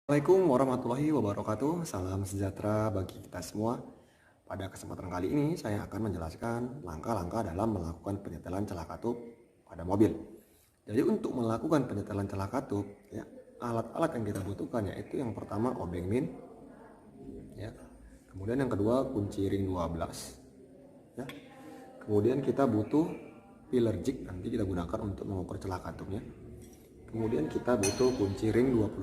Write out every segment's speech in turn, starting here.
Assalamualaikum warahmatullahi wabarakatuh. Salam sejahtera bagi kita semua. Pada kesempatan kali ini saya akan menjelaskan langkah-langkah dalam melakukan penyetelan celah katup pada mobil. Jadi untuk melakukan penyetelan celah katup, ya, alat-alat yang kita butuhkan yaitu yang pertama obeng min, ya. Kemudian yang kedua kunci ring 12, ya. Kemudian kita butuh filler jig, nanti kita gunakan untuk mengukur celah katupnya. Kemudian kita butuh kunci ring 21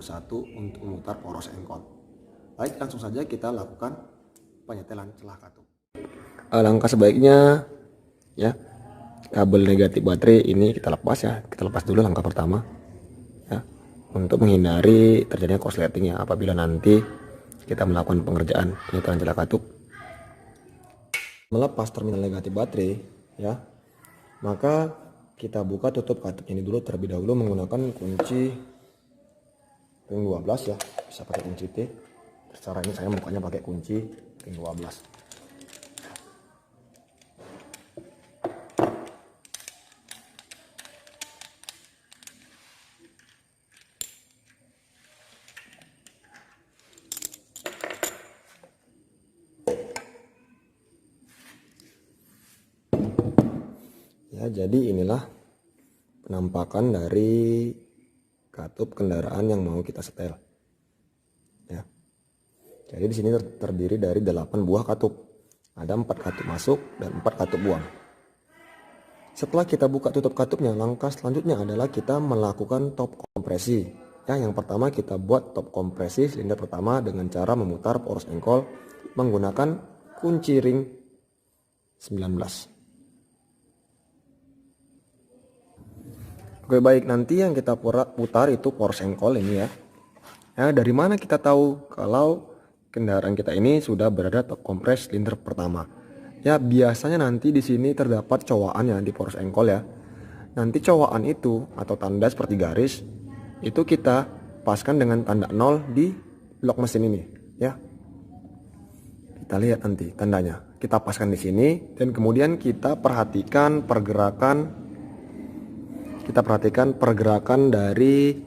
untuk memutar poros engkol. Baik, langsung saja kita lakukan penyetelan celah katup. Langkah sebaiknya, ya, kabel negatif baterai ini kita lepas, ya. Kita lepas dulu langkah pertama, ya, untuk menghindari terjadinya korsleting, ya, apabila nanti kita melakukan pengerjaan penyetelan celah katup. Melepas terminal negatif baterai, ya, maka kita buka tutup katup ini dulu terlebih dahulu menggunakan kunci ring 12, ya, bisa pakai kunci T. Secara ini saya bukanya pakai kunci ring 12. Ya, jadi inilah penampakan dari katup kendaraan yang mau kita setel. Ya. Jadi di sini terdiri dari 8 buah katup. Ada 4 katup masuk dan 4 katup buang. Setelah kita buka tutup katupnya, langkah selanjutnya adalah kita melakukan top kompresi. Ya, yang pertama kita buat top kompresi silinder pertama dengan cara memutar poros engkol menggunakan kunci ring 19. Oke, baik, nanti yang kita putar itu poros engkol ini, ya. Ya, dari mana kita tahu kalau kendaraan kita ini sudah berada top kompres silinder pertama? Ya, biasanya nanti di sini terdapat cowaannya di poros engkol, ya. Nanti cowaan itu atau tanda seperti garis itu kita paskan dengan tanda 0 di blok mesin ini, ya. Kita lihat nanti tandanya. Kita paskan di sini dan kemudian kita perhatikan pergerakan dari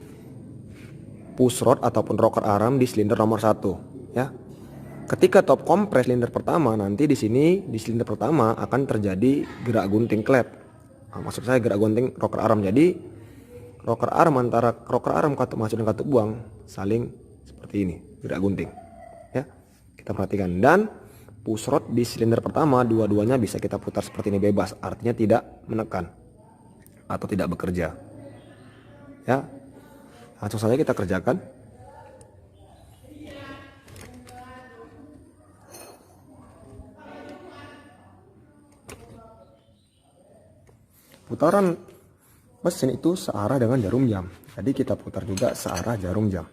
push rod ataupun rocker arm di silinder nomor 1, ya. Ketika top kompres silinder pertama, nanti di sini di silinder pertama akan terjadi gerak gunting klep. Maksud saya gerak gunting rocker arm. Jadi rocker arm antara rocker arm katup masuk dan katup buang saling seperti ini, gerak gunting, ya. Kita perhatikan, dan push rod di silinder pertama dua-duanya bisa kita putar seperti ini bebas, artinya tidak menekan atau tidak bekerja, ya. Langsung saja kita kerjakan. Putaran mesin itu searah dengan jarum jam, jadi kita putar juga searah jarum jam.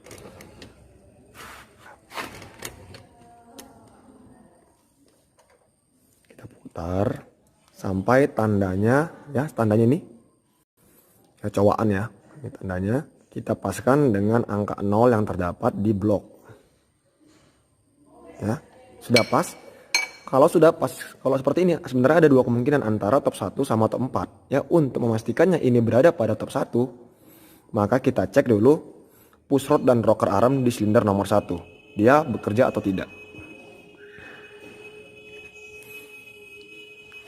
Kita putar sampai tandanya, ya, tandanya ini, ya, cowaan, ya, ini tandanya. Kita paskan dengan angka 0 yang terdapat di blok, ya. Sudah pas. Kalau sudah pas, kalau seperti ini, sebenarnya ada dua kemungkinan antara top 1 sama top 4, ya. Untuk memastikannya ini berada pada top 1, maka kita cek dulu push rod dan rocker arm di silinder nomor 1, dia bekerja atau tidak.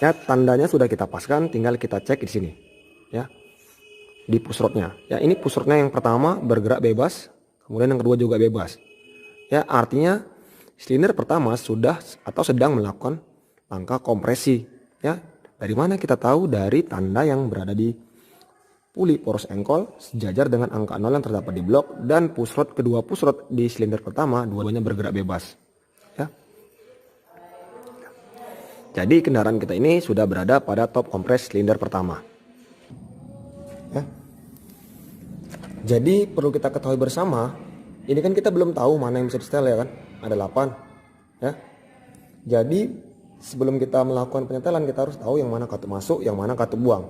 Ya, tandanya sudah kita paskan, tinggal kita cek di sini, ya, di push rodnya. Ya, ini push rodnya yang pertama bergerak bebas, kemudian yang kedua juga bebas. Ya, artinya silinder pertama sudah atau sedang melakukan langkah kompresi, ya. Dari mana kita tahu? Dari tanda yang berada di puli poros engkol sejajar dengan angka 0 yang terdapat di blok, dan push rod, kedua push rod di silinder pertama dua-duanya bergerak bebas, ya. Jadi kendaraan kita ini sudah berada pada top kompres silinder pertama, ya. Jadi perlu kita ketahui bersama, ini kan kita belum tahu mana yang bisa di setel, ya kan? Ada 8, ya. Jadi sebelum kita melakukan penyetelan kita harus tahu yang mana katup masuk, yang mana katup buang.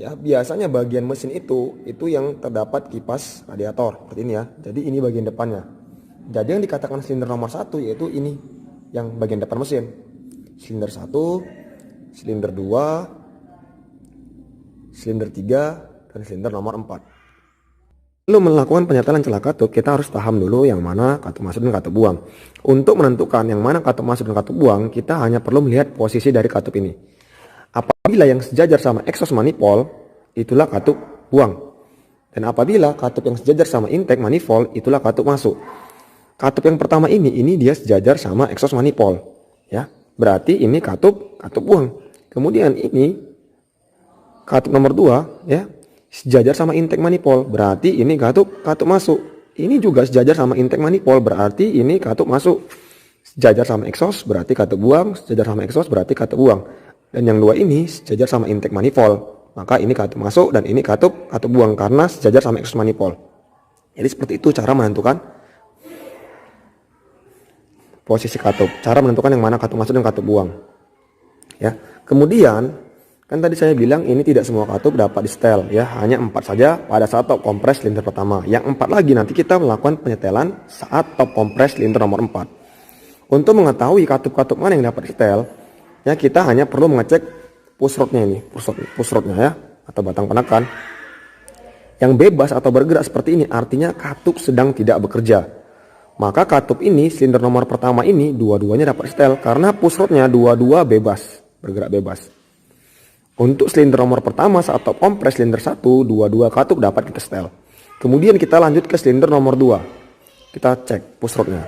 Ya, biasanya bagian mesin itu yang terdapat kipas radiator seperti ini, ya. Jadi ini bagian depannya. Jadi yang dikatakan silinder nomor 1 yaitu ini, yang bagian depan mesin. Silinder 1, silinder 2, silinder 3, dan silinder nomor 4. Sebelum melakukan penyetelan celah katup, kita harus paham dulu yang mana katup masuk dan katup buang. Untuk menentukan yang mana katup masuk dan katup buang, kita hanya perlu melihat posisi dari katup ini. Apabila yang sejajar sama exhaust manifold, itulah katup buang. Dan apabila katup yang sejajar sama intake manifold, itulah katup masuk. Katup yang pertama ini dia sejajar sama exhaust manifold, ya. Berarti ini katup buang. Kemudian ini katup nomor 2, ya, sejajar sama intake manifold, berarti ini katup masuk. Ini juga sejajar sama intake manifold, berarti ini katup masuk. Sejajar sama exhaust berarti katup buang, sejajar sama exhaust berarti katup buang. Dan yang dua ini sejajar sama intake manifold, maka ini katup masuk dan ini katup buang karena sejajar sama exhaust manifold. Jadi seperti itu cara menentukan posisi katup, cara menentukan yang mana katup masuk dan katup buang. Ya. Kemudian kan tadi saya bilang ini tidak semua katup dapat disetel, ya, hanya 4 saja pada saat top kompres silinder pertama. Yang 4 lagi nanti kita melakukan penyetelan saat top kompres silinder nomor 4. Untuk mengetahui katup-katup mana yang dapat disetel, ya, kita hanya perlu mengecek push rodnya ini, push rodnya, ya, atau batang penekan. Yang bebas atau bergerak seperti ini artinya katup sedang tidak bekerja. Maka katup ini silinder nomor pertama ini dua-duanya dapat disetel karena push rodnya dua-dua bebas, bergerak bebas. Untuk silinder nomor pertama saat top kompres silinder 1, dua-dua katup dapat kita setel. Kemudian kita lanjut ke silinder nomor 2. Kita cek push rodnya.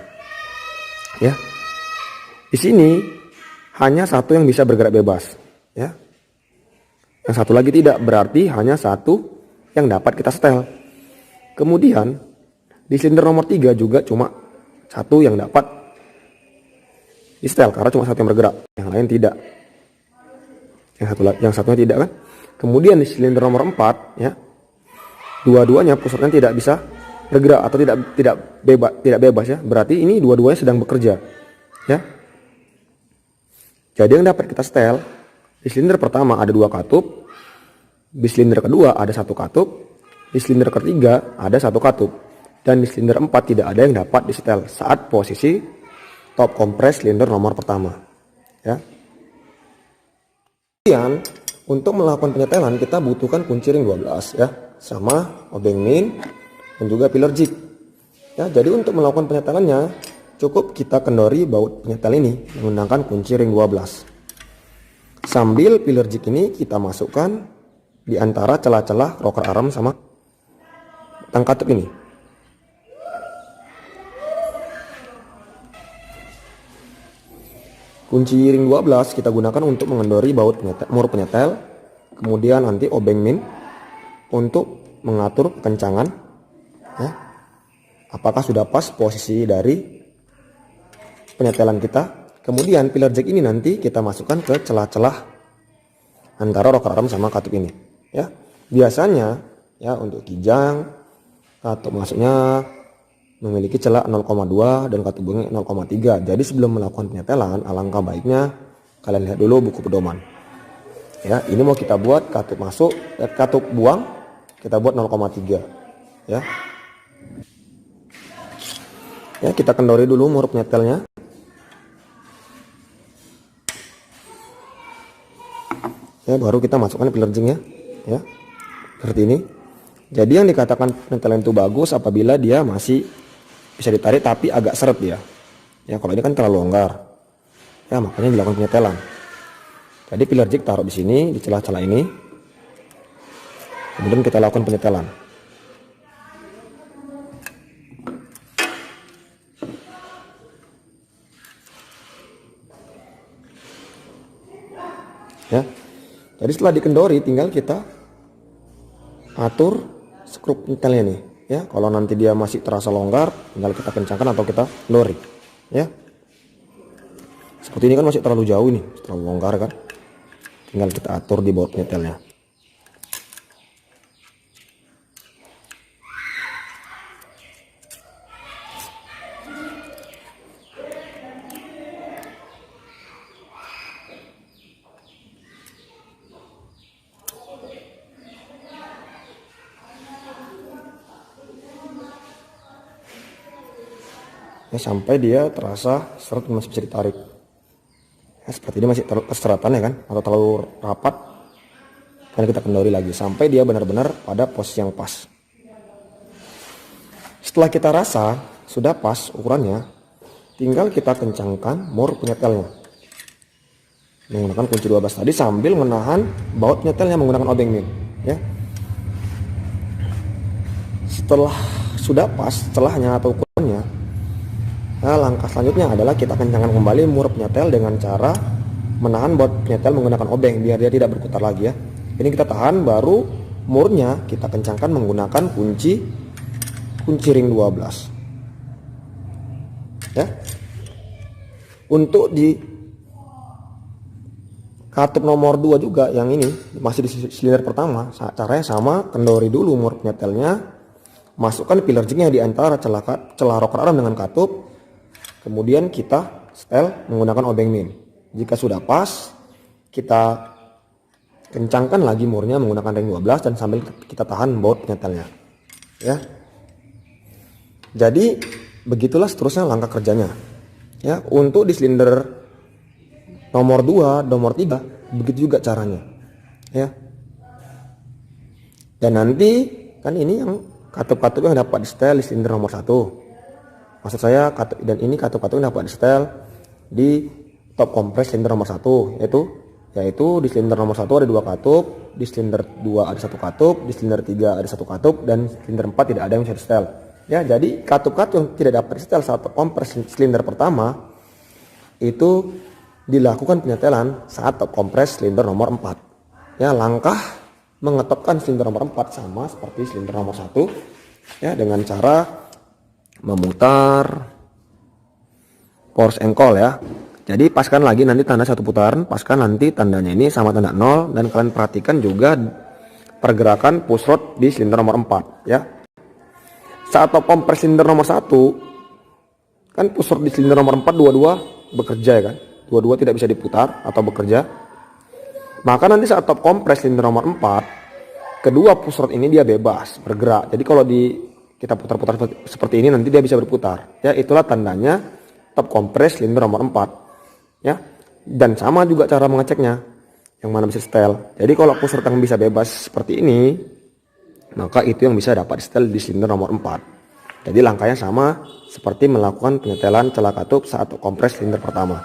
Ya. Di sini hanya satu yang bisa bergerak bebas, ya. Yang satu lagi tidak, berarti hanya satu yang dapat kita setel. Kemudian di silinder nomor 3 juga cuma satu yang dapat di setel karena cuma satu yang bergerak, yang lain tidak. Yang satunya tidak kan. Kemudian di silinder nomor 4, ya, dua-duanya push rodnya tidak bisa bergerak atau tidak bebas, ya. Berarti ini dua-duanya sedang bekerja, ya. Jadi yang dapat kita setel di silinder pertama ada 2 katup, di silinder kedua ada 1 katup, di silinder ketiga ada 1 katup, dan di silinder 4 tidak ada yang dapat disetel saat posisi top kompres silinder nomor pertama, ya. Kemudian untuk melakukan penyetelan kita butuhkan kunci ring 12, ya, sama obeng min dan juga filler jig, ya. Jadi untuk melakukan penyetelannya cukup kita kendori baut penyetel ini menggunakan kunci ring 12. Sambil filler jig ini kita masukkan di antara celah-celah rocker arm sama batang katup ini. Kunci ring 12 kita gunakan untuk mengendori baut mur penyetel, kemudian nanti obeng min untuk mengatur kekencangan, ya, apakah sudah pas posisi dari penyetelan kita. Kemudian filler jack ini nanti kita masukkan ke celah-celah antara rocker arm sama katup ini, ya. Biasanya, ya, untuk kijang katup masuknya memiliki celah 0,2 dan katup buangnya 0,3. Jadi sebelum melakukan penyetelan alangkah baiknya kalian lihat dulu buku pedoman, ya. Ini mau kita buat katup masuk, katup buang kita buat 0,3, ya. Ya, kita kendori dulu mur penyetelnya. Ya, baru kita masukkan filler jignya, ya, seperti ini. Jadi yang dikatakan penyetelan itu bagus apabila dia masih bisa ditarik tapi agak seret dia, ya. Kalau ini kan terlalu longgar, ya, makanya dilakukan penyetelan. Jadi filler jig taruh di sini di celah-celah ini, kemudian kita lakukan penyetelan. Ya. Jadi setelah dikendori tinggal kita atur skrup penyetelnya nih, ya. Kalau nanti dia masih terasa longgar tinggal kita kencangkan atau kita kendori, ya. Seperti ini kan masih terlalu jauh nih, terlalu longgar kan, tinggal kita atur di baut penyetelnya. Ya, sampai dia terasa seret masih bisa ditarik, ya. Seperti ini masih terseratan, ya kan, atau terlalu rapat, dan kita kendori lagi sampai dia benar-benar pada posisi yang pas. Setelah kita rasa sudah pas ukurannya, tinggal kita kencangkan mur penyetelnya menggunakan kunci 12 tadi sambil menahan baut penyetelnya menggunakan obeng min, ya. Setelah sudah pas celahnya atau ukurannya, nah langkah selanjutnya adalah kita kencangkan kembali mur penyetel dengan cara menahan baut penyetel menggunakan obeng biar dia tidak berputar lagi, ya. Ini kita tahan, baru murnya kita kencangkan menggunakan kunci ring 12, ya. Untuk di katup nomor 2 juga yang ini masih di silinder pertama, caranya sama, kendori dulu mur penyetelnya, masukkan filler jignya di antara celah rocker arm dengan katup, kemudian kita setel menggunakan obeng min. Jika sudah pas, kita kencangkan lagi murnya menggunakan ring 12 dan sambil kita tahan baut penyetelnya, ya. Jadi begitulah seterusnya langkah kerjanya, ya. Untuk di silinder nomor 2, nomor 3 begitu juga caranya, ya. Dan nanti kan ini yang katup-katup yang dapat di setel di silinder nomor 1, maksud saya dan ini katup-katup yang dapat di setel di top kompres silinder nomor 1, yaitu di silinder nomor 1 ada 2 katup, di silinder 2 ada 1 katup, di silinder 3 ada 1 katup, dan silinder 4 tidak ada yang bisa di setel, ya. Jadi katup-katup yang tidak dapat di setel saat top kompres silinder pertama itu dilakukan penyetelan saat top kompres silinder nomor 4, ya. Langkah mengetopkan silinder nomor 4 sama seperti silinder nomor 1, ya, dengan cara memutar force ankle, ya. Jadi paskan lagi nanti tanda 1 putaran, paskan nanti tandanya ini sama tanda 0, dan kalian perhatikan juga pergerakan push rod di silinder nomor 4, ya. Saat top kompres silinder nomor 1 kan push rod di silinder nomor 4 dua-dua bekerja, ya kan, dua-dua tidak bisa diputar atau bekerja. Maka nanti saat top kompres silinder nomor 4, kedua push rod ini dia bebas bergerak. Jadi kalau kita putar-putar seperti ini nanti dia bisa berputar, ya. Itulah tandanya top kompres silinder nomor 4, ya. Dan sama juga cara mengeceknya yang mana bisa setel. Jadi kalau push rod yang bisa bebas seperti ini, maka itu yang bisa dapat setel di silinder nomor 4. Jadi langkahnya sama seperti melakukan penyetelan celah katup saat top kompres silinder pertama.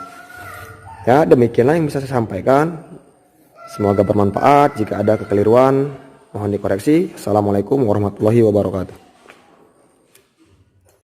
Ya, demikianlah yang bisa saya sampaikan. Semoga bermanfaat. Jika ada kekeliruan, mohon dikoreksi. Assalamualaikum warahmatullahi wabarakatuh.